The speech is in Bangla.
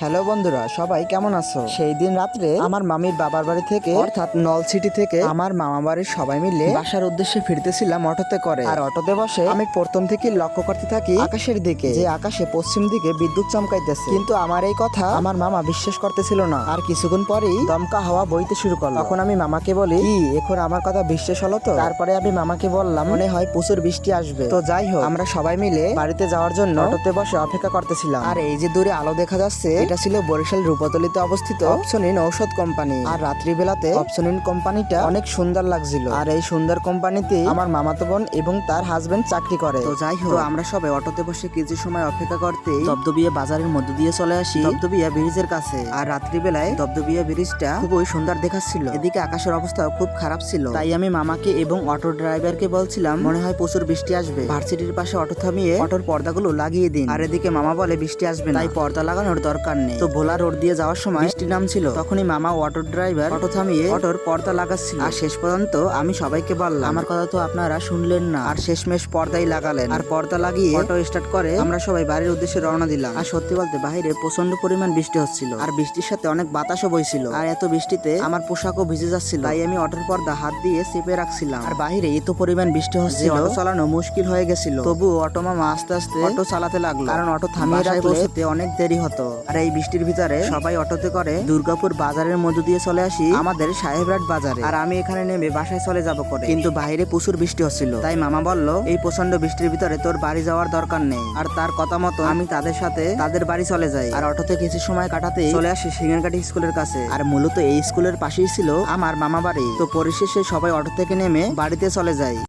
হ্যালো বন্ধুরা, সবাই কেমন আছো? সেই দিন রাত্রে আমার মামির বাবার বাড়ি থেকে অর্থাৎ নলছিটি থেকে আমার মামা বাড়ির সবাই মিলে বাসার উদ্দেশ্যে ফিরতেছিলাম অটোতে করে। আর অটোতে বসে আমি প্রথম থেকে লক্ষ্য করতে থাকি আকাশের দিকে, যে আকাশে পশ্চিম দিকে বিদ্যুৎ চমকাইতেছে। কিন্তু আমার এই কথা আমার মামা বিশ্বাস করতেছিল না। আর কিছুক্ষণ পরেই দমকা হাওয়া বইতে শুরু করলো। তখন আমি মামাকে বলি, কি এখন আমার কথা বিশ্বাস হলো তো? তারপরে আমি মামাকে বললাম, মনে হয় প্রচুর বৃষ্টি আসবে। তো যাই হোক, আমরা সবাই মিলে বাড়িতে যাওয়ার জন্য অটোতে বসে অপেক্ষা করতেছিলাম। আর এই যে দূরে আলো দেখা যাচ্ছে, এটা ছিল বরিশাল রূপাতলিতে অবস্থিত অপসনিন ঔষধ কোম্পানি। আর রাত্রিবেলাতে অপসনিন কোম্পানিটা অনেক সুন্দর লাগছিল। আর এই সুন্দর কোম্পানিতে আমার মামাতো বোন এবং তার হাজবেন্ড চাকরি করে। তো যাই হোক, আমরা সবাই অটোতে বসে কিছু সময় অপেক্ষা করতে দবদবিয়া বাজারের মধ্য দিয়ে চলে আসি দবদবিয়া ব্রিজের কাছে। আর রাত্রিবেলায় দবদবিয়া ব্রিজটা খুবই সুন্দর দেখাচ্ছিল। এদিকে আকাশের অবস্থা খুব খারাপ ছিল। তাই আমি মামাকে এবং অটো ড্রাইভারকে বলছিলাম, মনে হয় প্রচুর বৃষ্টি আসবে, ভার্সিটির পাশে অটো থামিয়ে অটোর পর্দাগুলো লাগিয়ে দিন। আর এদিকে মামা বলে বৃষ্টি আসবে না, তাই পর্দা লাগানোর দরকার নেই। তো ভোলা রোড দিয়ে যাওয়ার সময় বৃষ্টি নামছিল। তখনই মামা অটো ড্রাইভার অটো থামিয়ে অটোর পর্দা লাগাচ্ছিল। আর শেষ পর্যন্ত আমি সবাইকে বললাম, আমার কথা তো আপনারা শুনলেন না। আর শেষমেশ পর্দাই লাগালেন। আর পর্দা লাগিয়ে অটো স্টার্ট করে আমরা সবাই বাড়ির উদ্দেশ্যে রওনা দিলাম। আর সত্যি বলতে বাইরে প্রচন্ড পরিমাণ বৃষ্টি হচ্ছিল। আর বৃষ্টির সাথে অনেক বাতাসও বইছিল। আর এত বৃষ্টিতে আমার পোশাকও ভিজে যাচ্ছিল। তাই আমি অটোর পর্দা হাত দিয়ে চেপে রাখছিলাম। আর বাইরে এত পরিমাণ বৃষ্টি হচ্ছিল, অটো চালানো মুশকিল হয়ে গেছিল। তবুও অটো মামা আস্তে আস্তে অটো চালাতে লাগলো, কারণ অটো থামিয়ে রাখলে অনেক দেরি হতো। আর এই বৃষ্টির ভিতরে সবাই অটোতে করে দুর্গাপুর বাজারের মধ্য দিয়ে চলে আসি আমাদের সাহেবরাট বাজারে। আর আমি এখানে নেমে বাসায় চলে যাব করে, কিন্তু বাইরে প্রচুর বৃষ্টি হচ্ছিল। তাই মামা বলল, এই প্রচন্ড বৃষ্টির ভিতরে তোর বাড়ি যাওয়ার দরকার নেই। আর তার কথা মতো আমি তাদের সাথে তাদের বাড়ি চলে যাই। আর অটোতে কিছু সময় কাটাতে চলে আসি সিঙ্গারকাটি স্কুলের কাছে। আর মূলত এই স্কুলের পাশেই ছিল আমার মামা বাড়ি। তো পরিশেষে সবাই অটো থেকে নেমে বাড়িতে চলে যায়।